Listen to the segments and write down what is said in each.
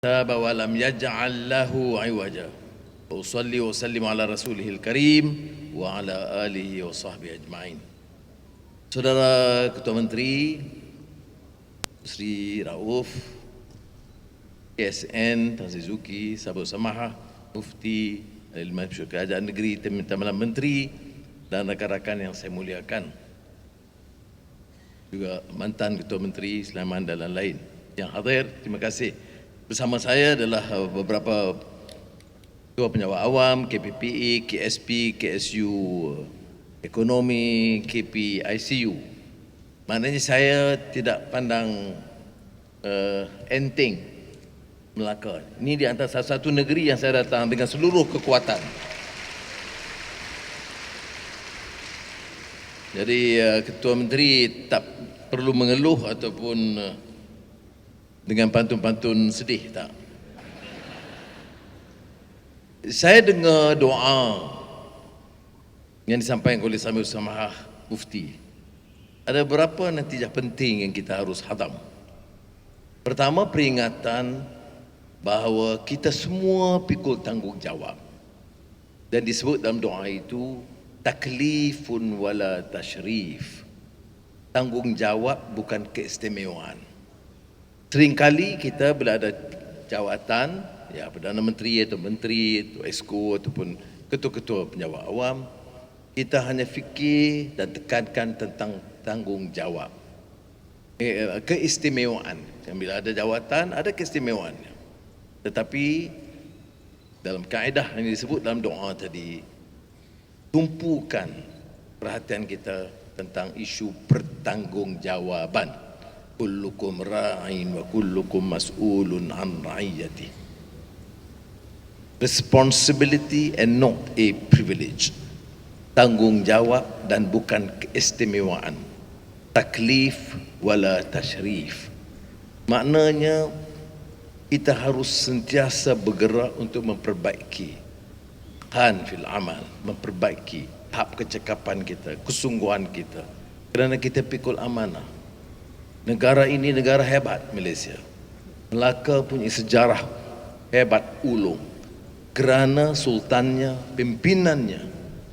تاب ولم يجعل له عوجا وأصلي وأسلم على رسوله الكريم وعلى آله وصحبه أجمعين. Saudara Ketua Menteri Sri Rauf, KSN Tan Sri Zuki, Sahabat Samaha, Mufti Al-Imam Kerajaan Negeri, teman-teman Menteri dan rakan-rakan yang saya muliakan, juga mantan Ketua Menteri Sulaiman dan lain-lain yang hadir, terima kasih. Bersama saya adalah beberapa Ketua Penjawat Awam, KPPE, KSP, KSU Ekonomi, KP ICU. Maknanya saya tidak pandang enteng Melaka. Ini di antara salah satu negeri yang saya datang dengan seluruh kekuatan. Jadi Ketua Menteri tak perlu mengeluh ataupun dengan pantun-pantun sedih, tak. Saya dengar doa yang disampaikan oleh Samir Samahah Mufti. Ada beberapa natijah penting yang kita harus hadam. Pertama, peringatan bahawa kita semua pikul tanggungjawab. Dan disebut dalam doa itu taklifun wala tashrif. Tanggungjawab bukan keistimewaan. Seringkali kita bila ada jawatan, ya Perdana Menteri atau Menteri atau Esko ataupun ketua-ketua penjawat awam, kita hanya fikir dan tekankan tentang tanggungjawab, keistimewaan. Bila ada jawatan, ada keistimewaannya. Tetapi dalam kaedah yang disebut dalam doa tadi, tumpukan perhatian kita tentang isu pertanggungjawaban. Kullukum ra'in wa kullukum mas'ulun an ra'iyati. Responsibility and not a privilege. Tanggungjawab dan bukan keistimewaan. Taklif wala tashrif. Maknanya kita harus sentiasa bergerak untuk memperbaiki fil amal, memperbaiki tahap kecekapan kita, kesungguhan kita, kerana kita pikul amanah. Negara ini negara hebat, Malaysia. Melaka punya sejarah hebat ulung kerana sultannya, pimpinannya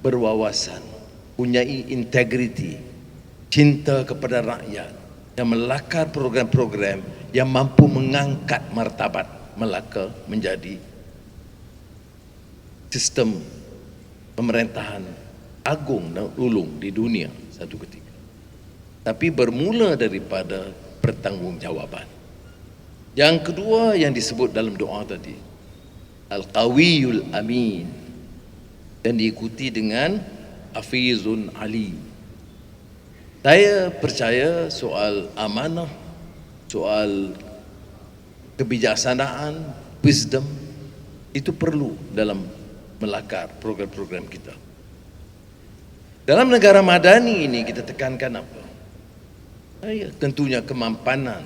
berwawasan, punyai integriti, cinta kepada rakyat, yang melakar program-program yang mampu mengangkat martabat Melaka menjadi sistem pemerintahan agung dan ulung di dunia satu ketika. Tapi bermula daripada pertanggungjawaban. Yang kedua yang disebut dalam doa tadi, Al-Qawiyul Amin, dan diikuti dengan Hafizun Ali. Saya percaya soal amanah, soal kebijaksanaan, wisdom, itu perlu dalam melakar program-program kita. Dalam negara madani ini kita tekankan apa? Tentunya kemampanan,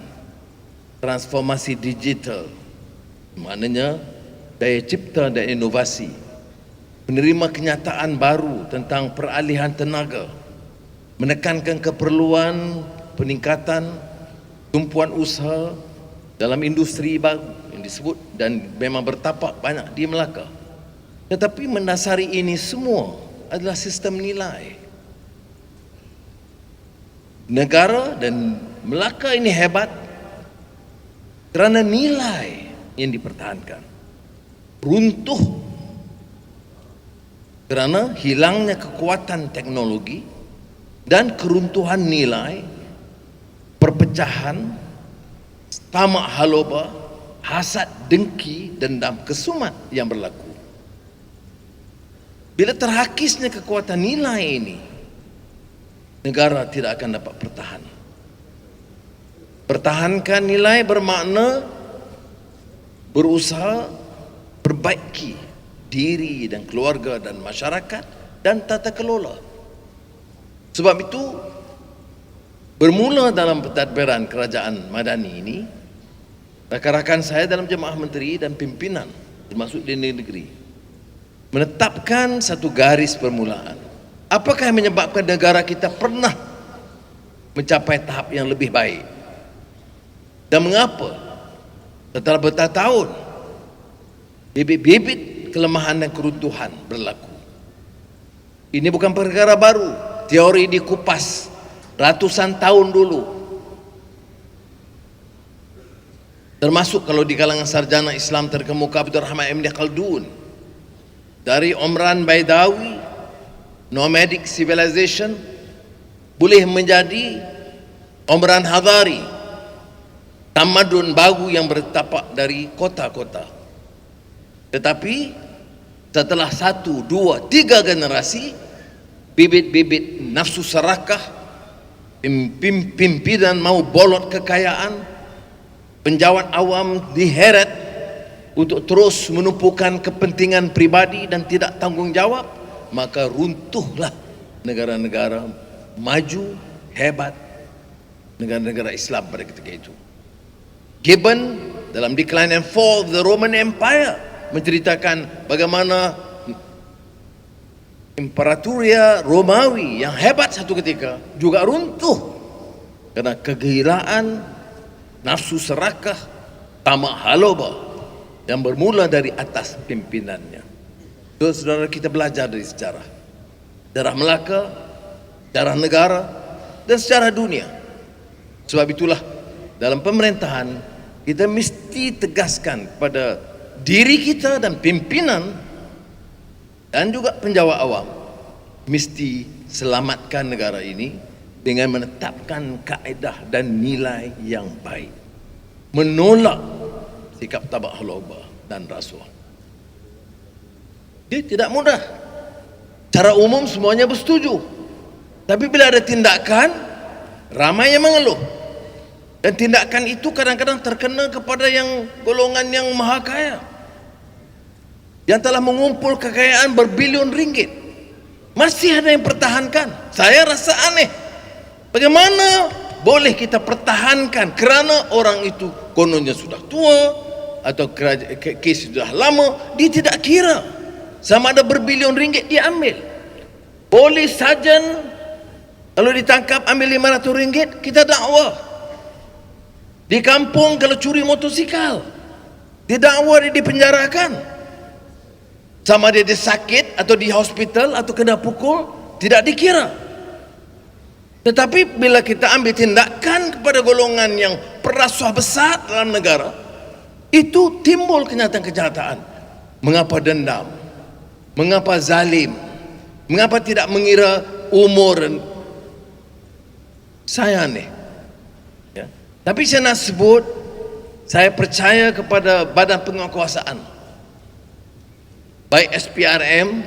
transformasi digital, maknanya daya cipta dan inovasi, menerima kenyataan baru tentang peralihan tenaga, menekankan keperluan peningkatan tumpuan usaha dalam industri baru yang disebut dan memang bertapak banyak di Melaka. Tetapi mendasari ini semua adalah sistem nilai. Negara dan Melaka ini hebat kerana nilai yang dipertahankan. Runtuh kerana hilangnya kekuatan teknologi dan keruntuhan nilai, perpecahan, tamak haloba, hasad, dengki, dendam, kesumat yang berlaku. Bila terhakisnya kekuatan nilai ini, negara tidak akan dapat bertahan. Pertahankan nilai bermakna berusaha perbaiki diri dan keluarga dan masyarakat dan tata kelola. Sebab itu bermula dalam pentadbiran kerajaan madani ini, rakan-rakan saya dalam jemaah menteri dan pimpinan termasuk di negeri menetapkan satu garis permulaan. Apakah yang menyebabkan negara kita pernah mencapai tahap yang lebih baik? Dan mengapa Setelah bertahun-tahun, bibit-bibit kelemahan dan keruntuhan berlaku. Ini bukan perkara baru. Teori dikupas ratusan tahun dulu. Termasuk kalau di kalangan sarjana Islam terkemuka Abdurrahman Ibn Khaldun, dari Omran Baidawi, nomadic civilization boleh menjadi Omran Hadari, tamadun baru yang bertapak dari kota-kota. Tetapi setelah 1, 2, 3 generasi, bibit-bibit nafsu serakah, pimpinan mau bolot kekayaan, penjawat awam diheret untuk terus menumpukan kepentingan pribadi dan tidak tanggung jawab, maka runtuhlah negara-negara maju hebat, negara-negara Islam pada ketika itu. Gibbon dalam Decline and Fall of the Roman Empire menceritakan bagaimana Imperatoria Romawi yang hebat satu ketika juga runtuh karena kegilaan, nafsu serakah, tamak haloba yang bermula dari atas pimpinannya. Saudara, kita belajar dari sejarah Melaka, sejarah negara, dan sejarah dunia. Sebab itulah dalam pemerintahan kita mesti tegaskan pada diri kita dan pimpinan dan juga penjawat awam, mesti selamatkan negara ini dengan menetapkan kaedah dan nilai yang baik, menolak sikap tabak haloba dan rasuah. Dia tidak mudah. Secara umum semuanya bersetuju, tapi bila ada tindakan, ramai yang mengeluh. Dan tindakan itu kadang-kadang terkena kepada yang golongan yang maha kaya, yang telah mengumpul kekayaan berbilion ringgit. Masih ada yang pertahankan. Saya rasa aneh. Bagaimana boleh kita pertahankan kerana orang itu kononnya sudah tua atau kes sudah lama, dia tidak kira sama ada berbilion ringgit dia ambil. Polis sarjan kalau ditangkap ambil 500 ringgit, kita dakwa. Di kampung kalau curi motosikal, didakwa, dia dipenjarakan. Sama dia sakit atau di hospital atau kena pukul, tidak dikira. Tetapi bila kita ambil tindakan kepada golongan yang perasuah besar dalam negara, itu timbul kenyataan-kenyataan. Mengapa dendam? Mengapa zalim? Mengapa tidak mengira umur? Saya aneh. Ya. Tapi saya nak sebut, saya percaya kepada badan penguasaan, baik SPRM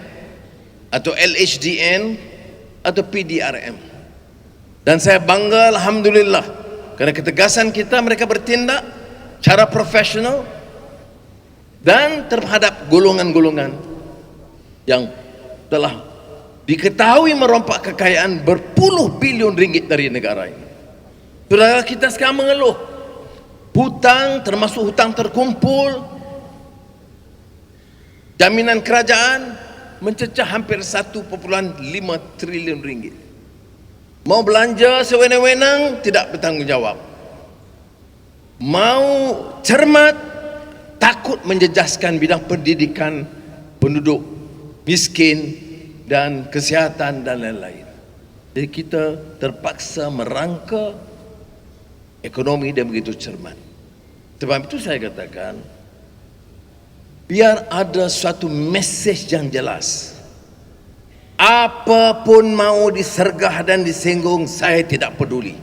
atau LHDN atau PDRM. Dan saya bangga, alhamdulillah, kerana ketegasan kita, mereka bertindak cara profesional dan terhadap golongan-golongan yang telah diketahui merompak kekayaan berpuluh bilion ringgit dari negara ini. Saudara kita sekarang mengeluh hutang, termasuk hutang terkumpul, jaminan kerajaan mencecah hampir 1,5 trilion ringgit. Mau belanja sewenang-wenang tidak bertanggungjawab. Mau cermat, takut menjejaskan bidang pendidikan penduduk miskin dan kesihatan dan lain-lain. Jadi kita terpaksa merangka ekonomi dan begitu cermat. Sebab itu saya katakan, biar ada suatu mesej yang jelas. Apapun mau disergah dan disinggung, saya tidak peduli.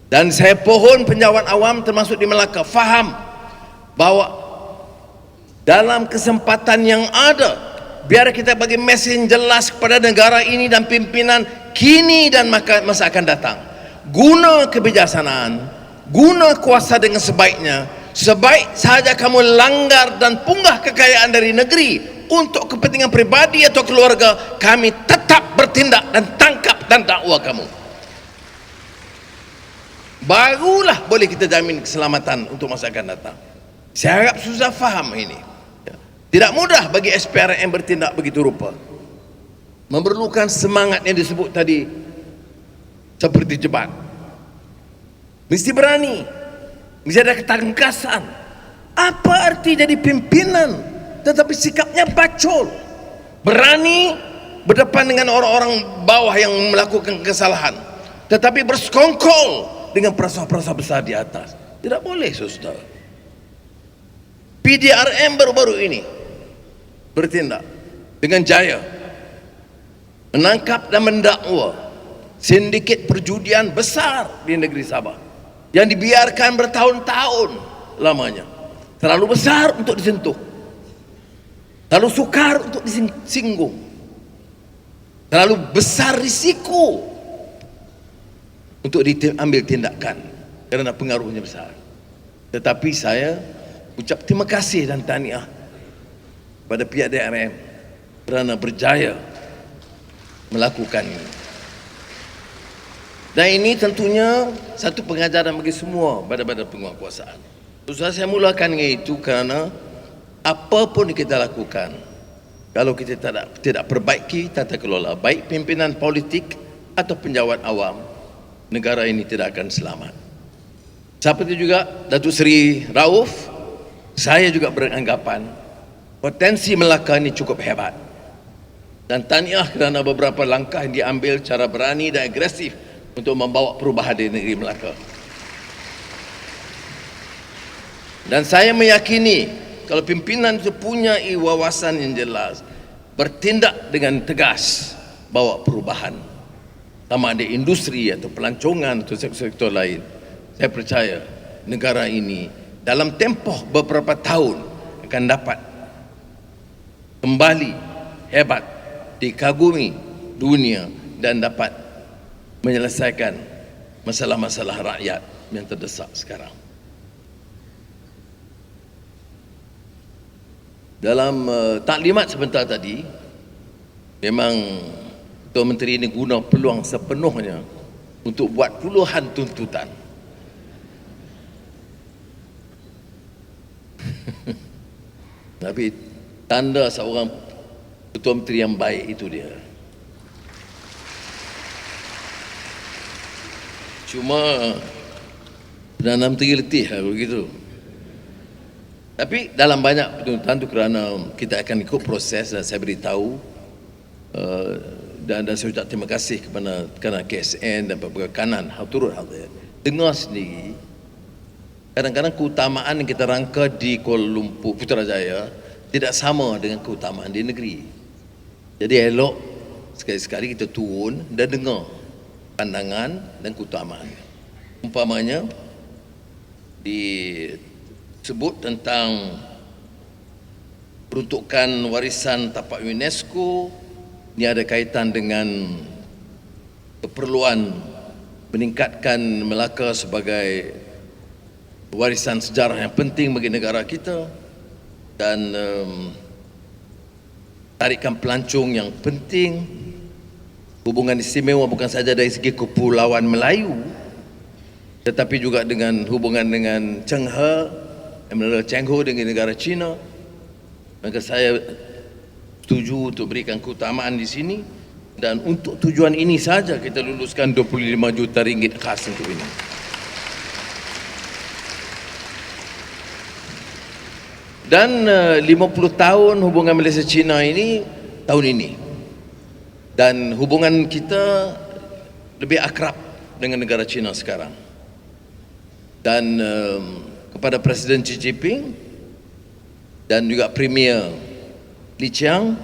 Dan saya pohon penjawat awam termasuk di Melaka faham bahawa dalam kesempatan yang ada, biar kita bagi mesej jelas kepada negara ini dan pimpinan kini dan masa akan datang. Guna kebijaksanaan, guna kuasa dengan sebaiknya. Sebaik sahaja kamu langgar dan punggah kekayaan dari negeri untuk kepentingan pribadi atau keluarga, kami tetap bertindak dan tangkap dan dakwa kamu. Barulah boleh kita jamin keselamatan untuk masa akan datang. Saya harap susah faham ini. Tidak mudah bagi SPRM bertindak begitu rupa. Memerlukan semangat yang disebut tadi seperti jebat. Mesti berani, mesti ada ketangkasan, Apa arti jadi pimpinan tetapi sikapnya bacol, berani berdepan dengan orang-orang bawah yang melakukan kesalahan, tetapi bersekongkol dengan perasa-perasa besar di atas? Tidak boleh, saudara. PDRM baru-baru ini bertindak dengan jaya, menangkap dan mendakwa sindiket perjudian besar di negeri Sabah yang dibiarkan bertahun-tahun lamanya. Terlalu besar untuk disentuh, terlalu sukar untuk disinggung, terlalu besar risiko untuk diambil tindakan kerana pengaruhnya besar. Tetapi saya ucap terima kasih dan tahniah pada pihak DRM kerana berjaya melakukan ini. Dan ini tentunya satu pengajaran bagi semua badan-badan penguatkuasaan. Saya mulakan dengan itu kerana apa pun kita lakukan, kalau kita tidak perbaiki tata kelola, baik pimpinan politik atau penjawat awam, negara ini tidak akan selamat. Seperti juga Datuk Seri Rauf, saya juga beranggapan potensi Melaka ini cukup hebat. Dan tahniah kerana beberapa langkah yang diambil secara berani dan agresif untuk membawa perubahan di negeri Melaka. Dan saya meyakini kalau pimpinan itu punya wawasan yang jelas, bertindak dengan tegas, bawa perubahan, sama ada industri atau pelancongan atau sektor-sektor lain, saya percaya negara ini dalam tempoh beberapa tahun akan dapat kembali hebat, dikagumi dunia dan dapat menyelesaikan masalah-masalah rakyat yang terdesak sekarang. Dalam taklimat sebentar tadi, memang Ketua Menteri ini guna peluang sepenuhnya untuk buat puluhan tuntutan. Tapi tanda seorang Ketua Menteri yang baik itu dia. Cuma Perdana Menteri letih lah begitu. Tapi dalam banyak tuntutan itu kerana kita akan ikut proses dan saya beritahu dan saya ucap terima kasih kepada KSN dan beberapa kanan turut hadir. Dengar sendiri, kadang-kadang keutamaan yang kita rangka di Kuala Lumpur, Putrajaya tidak sama dengan keutamaan di negeri. Jadi elok sekali-sekali kita turun dan dengar pandangan dan keutamaan. Umpamanya disebut tentang peruntukan warisan tapak UNESCO, ini ada kaitan dengan keperluan meningkatkan Melaka sebagai warisan sejarah yang penting bagi negara kita dan tarikan pelancong yang penting, hubungan istimewa bukan saja dari segi kepulauan Melayu tetapi juga dengan hubungan dengan Chenghe dengan negara China. Maka saya setuju untuk berikan keutamaan di sini dan untuk tujuan ini saja kita luluskan 25 juta ringgit khas untuk ini. Dan 50 tahun hubungan Malaysia-China ini tahun ini. Dan hubungan kita lebih akrab dengan negara China sekarang. Dan kepada Presiden Xi Jinping dan juga Premier Li Qiang,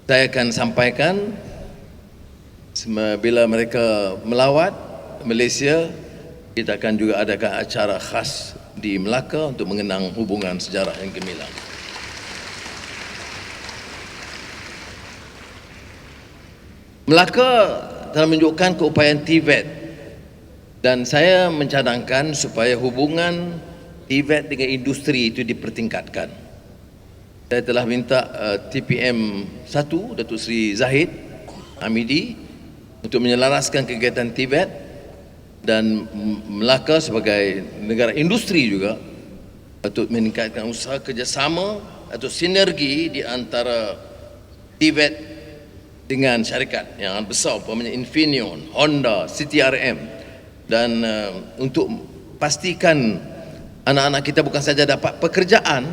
saya akan sampaikan bila mereka melawat Malaysia, kita akan juga adakan acara khas di Melaka untuk mengenang hubungan sejarah yang gemilang. Melaka telah menunjukkan keupayaan TVET dan saya mencadangkan supaya hubungan TVET dengan industri itu dipertingkatkan. Saya telah minta TPM 1 Datuk Seri Zahid Hamidi untuk menyelaraskan kegiatan TVET dan Melaka sebagai negara industri juga untuk meningkatkan usaha kerjasama atau sinergi di antara TVET dengan syarikat yang besar umpamanya Infineon, Honda, CTRM dan untuk pastikan anak-anak kita bukan saja dapat pekerjaan,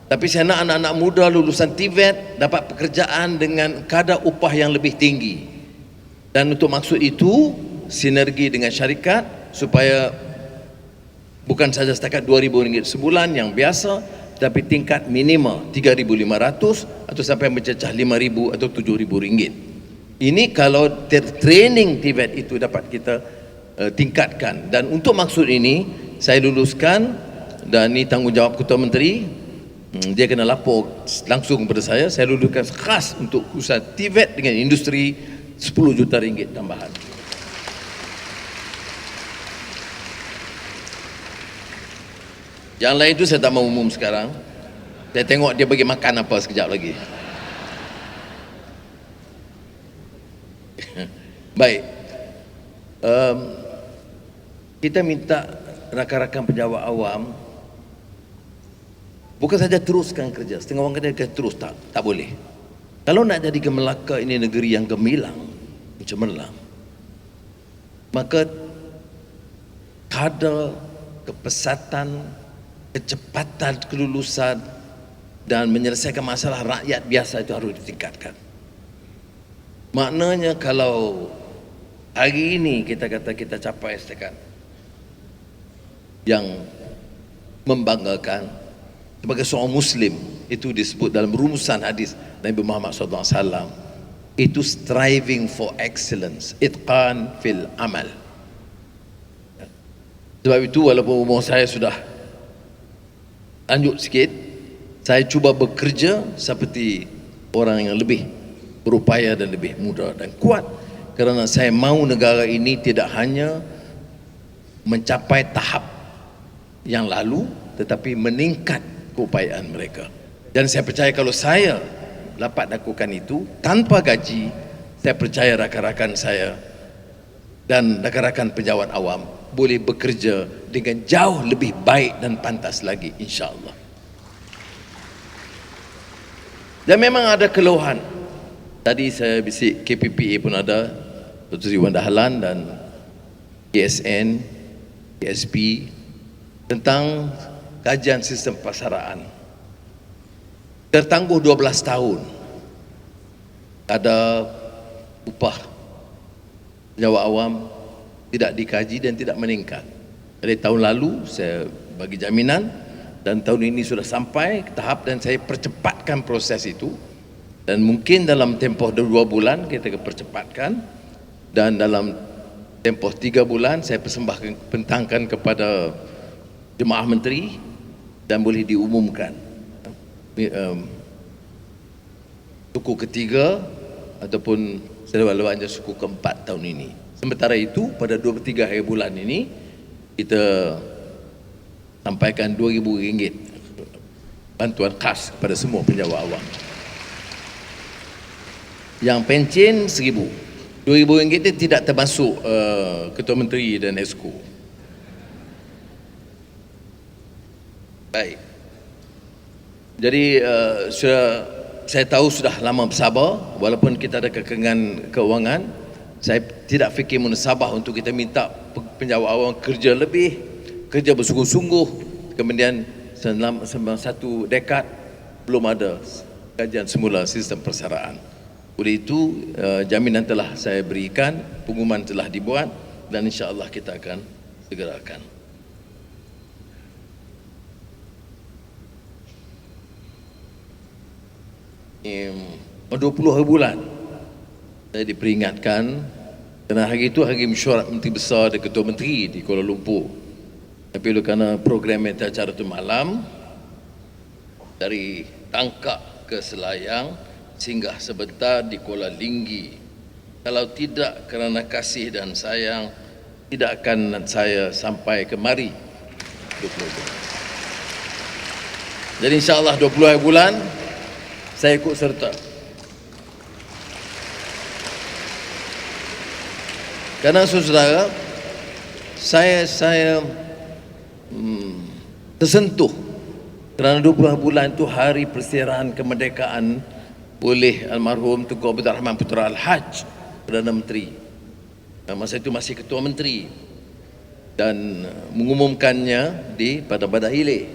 tapi saya nak anak-anak muda lulusan TVET dapat pekerjaan dengan kadar upah yang lebih tinggi. Dan untuk maksud itu, sinergi dengan syarikat supaya bukan saja setakat RM2,000 sebulan yang biasa, tapi tingkat minimal RM3,500 atau sampai mencecah RM5,000 atau RM7,000. Ini kalau training TVET itu dapat kita tingkatkan. Dan untuk maksud ini saya luluskan, dan ini tanggungjawab Ketua Menteri, dia kena lapor langsung kepada saya luluskan khas untuk usaha TVET dengan industri RM10 juta tambahan. Yang lain itu saya tak mau umum sekarang. Saya tengok dia bagi makan apa sekejap lagi. Baik, kita minta rakan-rakan pejabat awam bukan saja teruskan kerja. Setengah orang kata terus, tak boleh. Kalau nak jadi ke Melaka ini negeri yang gemilang, cemerlang, maka kadar kepesatan, kecepatan kelulusan dan menyelesaikan masalah rakyat biasa itu harus ditingkatkan. Maknanya kalau hari ini kita kata kita capai setakat yang membanggakan sebagai seorang Muslim, itu disebut dalam rumusan hadis Nabi Muhammad SAW, itu striving for excellence, itqan fil amal. Sebab itu walaupun umur saya sudah lanjut sikit, saya cuba bekerja seperti orang yang lebih berupaya dan lebih muda dan kuat, kerana saya mahu negara ini tidak hanya mencapai tahap yang lalu, tetapi meningkat keupayaan mereka. Dan saya percaya kalau saya dapat lakukan itu tanpa gaji, saya percaya rakan-rakan saya dan rakan-rakan pejabat awam boleh bekerja dengan jauh lebih baik dan pantas lagi, insya-Allah. Dan memang ada keluhan. Tadi saya bisik KPPA pun ada, Dr. Sri Wan Dahlan dan KSN, KSP tentang kajian sistem pasaraan. Tertangguh 12 tahun. Ada upah pejabat awam tidak dikaji dan tidak meningkat. Dari tahun lalu saya bagi jaminan, dan tahun ini sudah sampai ke tahap dan saya percepatkan proses itu. Dan mungkin dalam tempoh 2 bulan kita percepatkan, dan dalam tempoh 3 bulan saya persembahkan, bentangkan kepada jemaah menteri dan boleh diumumkan suku ketiga ataupun selewat-lewatnya suku keempat tahun ini. Sementara itu pada 23 hari bulan ini kita sampaikan RM2,000 bantuan khas kepada semua pejabat awam. Yang pencen RM1,000. RM2,000 itu tidak termasuk Ketua Menteri dan Esko. Baik. Jadi saya tahu sudah lama bersabar, walaupun kita ada kekangan keuangan. Saya tidak fikir munasabah untuk kita minta pejabat awam kerja lebih, kerja bersungguh-sungguh. Kemudian selama 1 dekad belum ada kajian semula sistem persaraan. Oleh itu jaminan telah saya berikan, pengumuman telah dibuat, dan insya-Allah kita akan segerakan. Pada 20 hari bulan saya diperingatkan, kerana hari itu hari mesyuarat Menteri Besar dan Ketua Menteri di Kuala Lumpur. Tapi kerana program acara itu malam, dari Tangkak ke Selayang, singgah sebentar di Kuala Linggi. Kalau tidak kerana kasih dan sayang, tidak akan saya sampai kemari 20 bulan. Jadi insya-Allah 20 hari bulan saya ikut serta. Karena saudara, saya tersentuh kerana 20 bulan itu hari persirahan kemerdekaan oleh almarhum Tunku Abdul Rahman Putra Al-Haj, Perdana Menteri. Masa itu masih Ketua Menteri. dan mengumumkannya di pada hilir.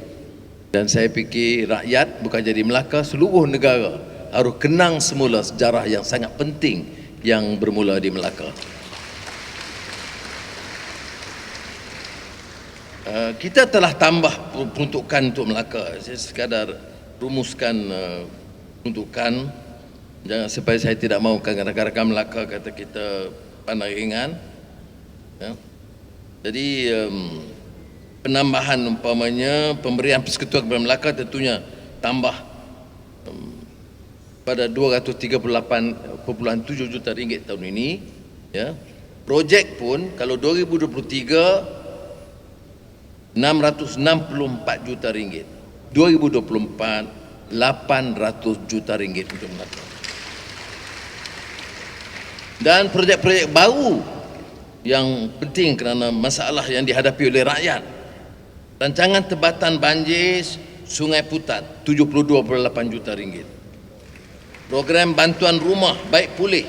Dan saya fikir rakyat bukan jadi Melaka, seluruh negara harus kenang semula sejarah yang sangat penting yang bermula di Melaka. Kita telah tambah peruntukan untuk Melaka. Saya sekadar rumuskan peruntukan, jangan supaya saya tidak mahu rakan-rakan Melaka kata kita pandang ringan. Ya. Jadi penambahan umpamanya pemberian persekutuan kepada Melaka tentunya tambah pada 238.7 juta ringgit tahun ini. Ya. Projek pun kalau 2023 664 juta ringgit, 2024 800 juta ringgit untuk Melaka. Dan projek-projek baru yang penting kerana masalah yang dihadapi oleh rakyat, rancangan tebatan banjir Sungai Putat 72.8 juta ringgit, program bantuan rumah baik pulih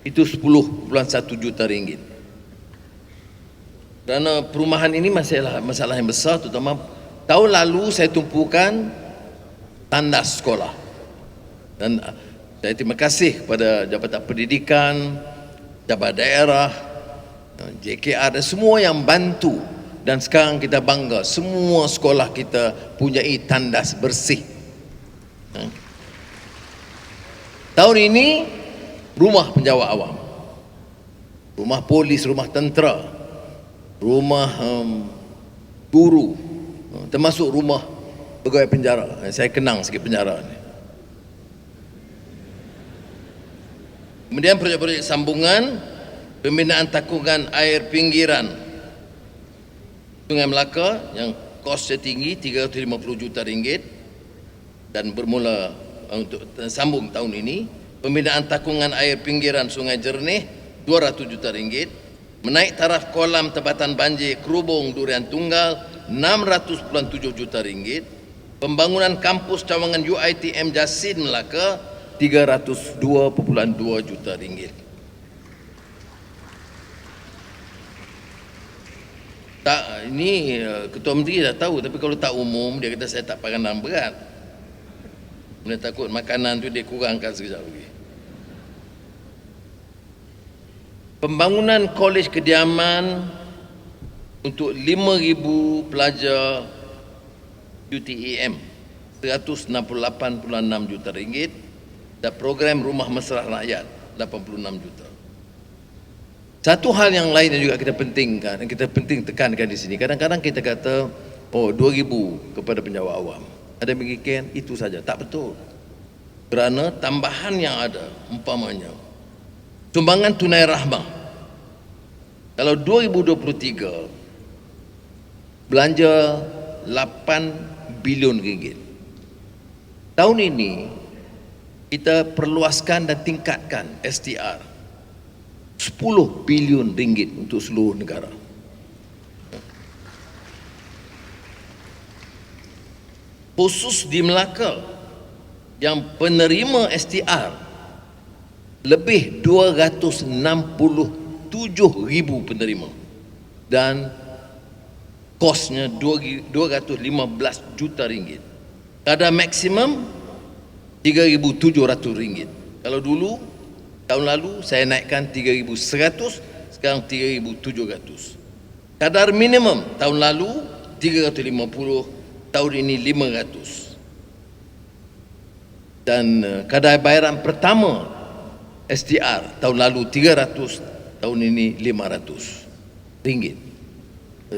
itu 10.1 juta ringgit. Kerana perumahan ini masalah yang besar, terutama tahun lalu saya tumpukan tandas sekolah. Dan saya terima kasih kepada Jabatan Pendidikan, Jabatan Daerah, JKR dan semua yang bantu. Dan sekarang kita bangga, semua sekolah kita punyai tandas bersih. Tahun ini rumah penjawat awam, rumah polis, rumah tentera, rumah guru, termasuk rumah pegawai penjara. Saya kenang sikit penjara ni. Kemudian projek-projek sambungan, pembinaan takungan air pinggiran Sungai Melaka yang kosnya tinggi 350 juta ringgit dan bermula untuk sambung tahun ini. Pembinaan takungan air pinggiran Sungai Jernih 200 juta ringgit. Menaik taraf kolam tebatan banjir Kerubung Durian Tunggal 600.7 juta ringgit. Pembangunan kampus cawangan UiTM Jasin Melaka 302.2 juta ringgit. Tak, ini Ketua Menteri dah tahu, tapi kalau tak umum dia kata saya tak pandang berat. Dia takut makanan tu dia kurangkan sekejap lagi. Pembangunan kolej kediaman untuk 5,000 pelajar UTEM 168.6 juta ringgit dan program rumah mesra rakyat 86 juta. Satu hal yang lain yang juga kita pentingkan, yang kita penting tekankan di sini, kadang-kadang kita kata 2,000 kepada penjawat awam. Ada yang mengikir itu saja, tak betul. Kerana tambahan yang ada umpamanya sumbangan tunai rahmah. Kalau 2023 belanja 8 bilion ringgit. Tahun ini kita perluaskan dan tingkatkan STR 10 bilion ringgit untuk seluruh negara. Khusus di Melaka yang penerima STR lebih 267,000 penerima dan kosnya 215 juta ringgit. Kadar maksimum 3,700 ringgit. Kalau dulu tahun lalu saya naikkan 3,100, sekarang 3,700. Kadar minimum tahun lalu 350, tahun ini 500. Dan kadar bayaran pertama STR tahun lalu 300, tahun ini 500 ringgit.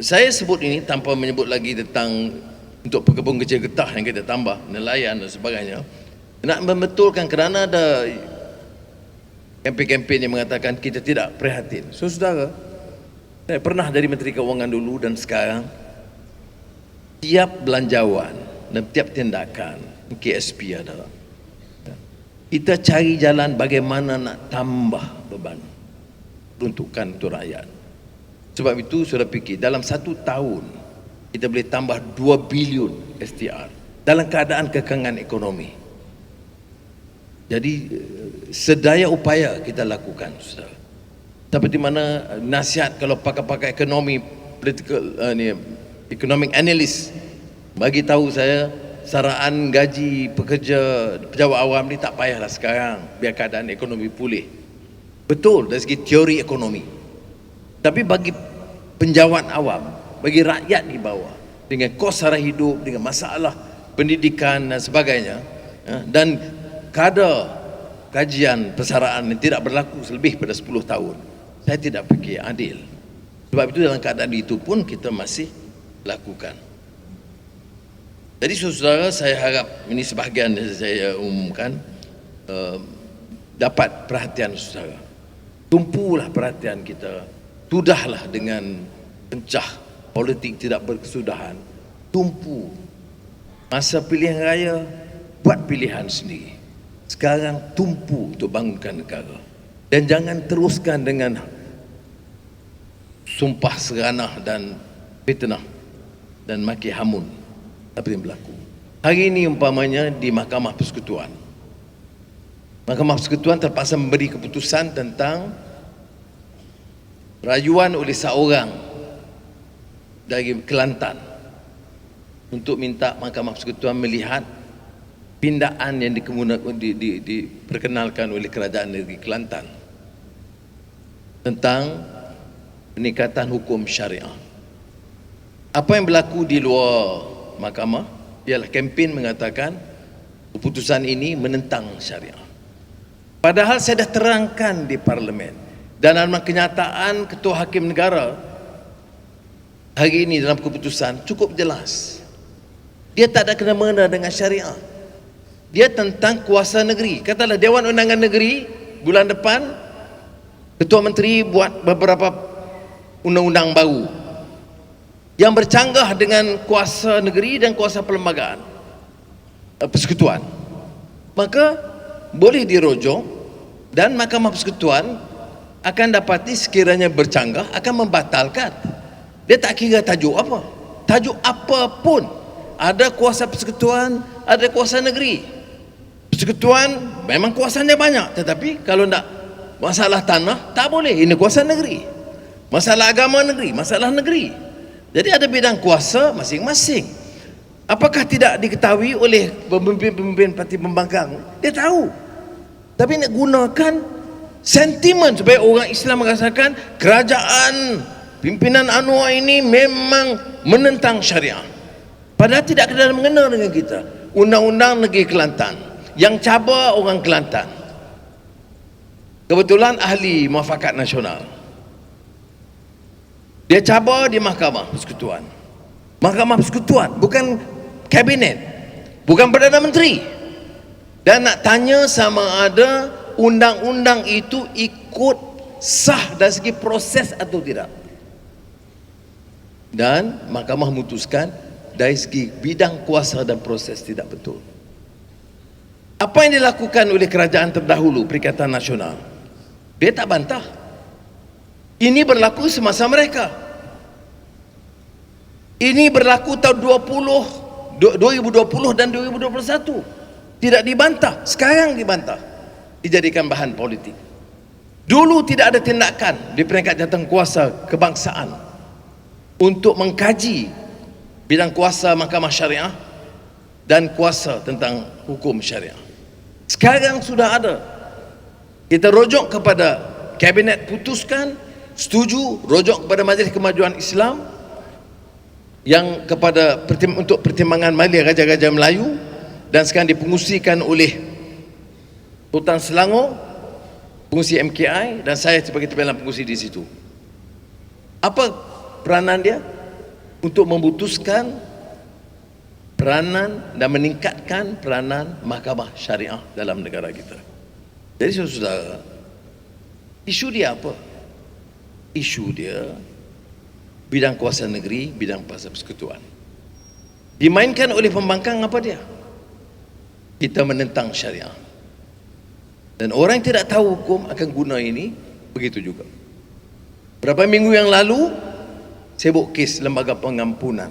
Saya sebut ini tanpa menyebut lagi tentang untuk pekebun kecil getah yang kita tambah, nelayan dan sebagainya. Nak membetulkan kerana ada kempen-kempen yang mengatakan kita tidak prihatin. Saudara, saya pernah jadi Menteri Keuangan dulu dan sekarang tiap belanjawan dan tiap tindakan KSP ada. Kita cari jalan bagaimana nak tambah beban peruntukan untuk rakyat. Sebab itu sudah fikir dalam 1 tahun kita boleh tambah 2 bilion STR dalam keadaan kekangan ekonomi. Jadi sedaya upaya kita lakukan, saudara. Seperti mana nasihat kalau pakar-pakar ekonomi political economic analyst bagi tahu saya saraan gaji pekerja pejabat awam ni tak payahlah sekarang biar keadaan ekonomi pulih. Betul dari segi teori ekonomi. Tapi bagi penjawat awam, bagi rakyat di bawah dengan kos sara hidup, dengan masalah pendidikan dan sebagainya, dan kadar kajian persaraan yang tidak berlaku lebih pada 10 tahun, saya tidak fikir adil. Sebab itu dalam keadaan itu pun kita masih lakukan. Jadi saudara, saya harap ini sebahagian yang saya umumkan dapat perhatian saudara. Tumpulah perhatian kita. Tudahlah dengan pencah politik tidak berkesudahan. Tumpu. Masa pilihan raya, buat pilihan sendiri. Sekarang tumpu untuk bangunkan negara. Dan jangan teruskan dengan sumpah seranah dan fitnah dan maki hamun apa yang berlaku. Hari ini umpamanya di Mahkamah Persekutuan, Mahkamah Persekutuan terpaksa memberi keputusan tentang rayuan oleh seorang dari Kelantan untuk minta Mahkamah Persekutuan melihat pindaan yang diperkenalkan oleh Kerajaan Negeri Kelantan tentang peningkatan hukum syariah. Apa yang berlaku di luar mahkamah ialah kempen mengatakan keputusan ini menentang syariah. Padahal saya dah terangkan di parlimen dan dalam kenyataan Ketua Hakim Negara hari ini dalam keputusan cukup jelas. Dia tak ada kena-mengena dengan syariah. Dia tentang kuasa negeri. Katalah Dewan Undangan Negeri bulan depan Ketua Menteri buat beberapa undang-undang baru yang bercanggah dengan kuasa negeri dan kuasa perlembagaan persekutuan, maka boleh dirujuk dan Mahkamah Persekutuan akan dapati sekiranya bercanggah akan membatalkan. Dia tak kira tajuk apa, tajuk apapun. Ada kuasa persekutuan, ada kuasa negeri. Persekutuan memang kuasanya banyak, tetapi kalau nak masalah tanah tak boleh, ini kuasa negeri. Masalah agama negeri, masalah negeri. Jadi ada bidang kuasa masing-masing. Apakah tidak diketahui oleh pemimpin-pemimpin parti pembangkang? Dia tahu. Tapi nak gunakan sentimen supaya orang Islam merasakan kerajaan pimpinan Anwar ini memang menentang syariah. Padahal tidak kena mengena dengan kita. Undang-undang Negeri Kelantan yang cabar orang Kelantan. Kebetulan ahli muafakat nasional. Dia cabar di Mahkamah Persekutuan. Mahkamah Persekutuan, bukan kabinet, bukan Perdana Menteri. Dan nak tanya sama ada undang-undang itu ikut sah dari segi proses atau tidak. Dan Mahkamah memutuskan dari segi bidang kuasa dan proses tidak betul. Apa yang dilakukan oleh kerajaan terdahulu Perikatan Nasional, dia tak bantah. Ini berlaku semasa mereka. Ini berlaku tahun 2020 dan 2021. Tidak dibantah, sekarang dibantah. Dijadikan bahan politik. Dulu tidak ada tindakan di peringkat jawatankuasa kebangsaan untuk mengkaji bidang kuasa mahkamah syariah dan kuasa tentang hukum syariah. Sekarang sudah ada. Kita rujuk kepada kabinet putuskan, setuju, rujuk kepada Majlis Kemajuan Islam yang kepada untuk pertimbangan Majlis Raja-Raja Melayu dan sekarang dipengusikan oleh Sultan Selangor, pengusi MKI, dan saya sebagai timbalan pengusi di situ. Apa peranan dia? Untuk memutuskan peranan dan meningkatkan peranan mahkamah syariah dalam negara kita. Jadi saudara, isu dia apa? Isu dia bidang kuasa negeri, bidang kuasa persekutuan. Dimainkan oleh pembangkang apa dia? Kita menentang syariah. Dan orang yang tidak tahu hukum akan guna ini begitu juga. Berapa minggu yang lalu saya buat kes lembaga pengampunan.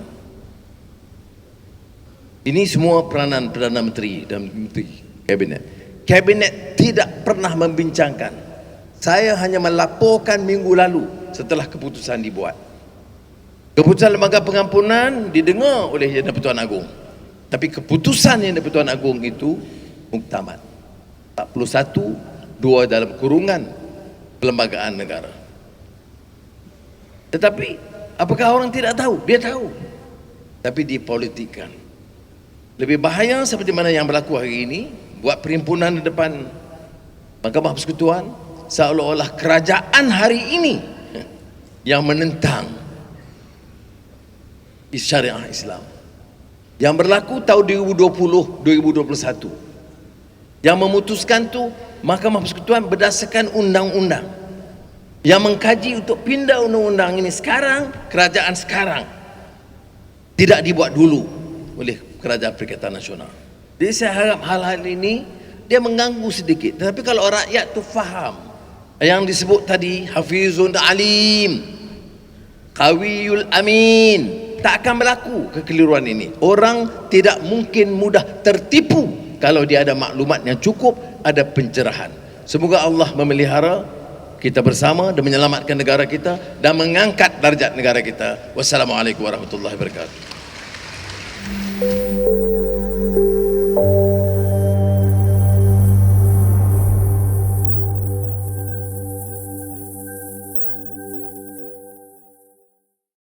Ini semua peranan Perdana Menteri dan Menteri Kabinet. Kabinet tidak pernah membincangkan. Saya hanya melaporkan minggu lalu setelah keputusan dibuat. Keputusan lembaga pengampunan didengar oleh Yang di-Pertuan Agong. Tapi keputusan Yang di-Pertuan Agong itu muktamad. 41, 2 dalam kurungan perlembagaan negara. Tetapi apakah orang tidak tahu? Dia tahu. Tapi dipolitikkan. Lebih bahaya seperti mana yang berlaku hari ini, buat perhimpunan di depan Mahkamah Persekutuan seolah-olah kerajaan hari ini yang menentang syariah Islam. Yang berlaku tahun 2020, 2021. Yang memutuskan tu Mahkamah Persekutuan berdasarkan undang-undang. Yang mengkaji untuk pindah undang-undang ini sekarang, kerajaan sekarang. Tidak dibuat dulu oleh Kerajaan Perikatan Nasional. Jadi saya harap hal-hal ini dia mengganggu sedikit. Tetapi kalau rakyat tu faham yang disebut tadi, Hafizun Alim, Qawiyul Amin, tak akan berlaku kekeliruan ini. Orang tidak mungkin mudah tertipu kalau dia ada maklumat yang cukup, ada pencerahan. Semoga Allah memelihara kita bersama dan menyelamatkan negara kita dan mengangkat darjat negara kita. Wassalamualaikum warahmatullahi wabarakatuh.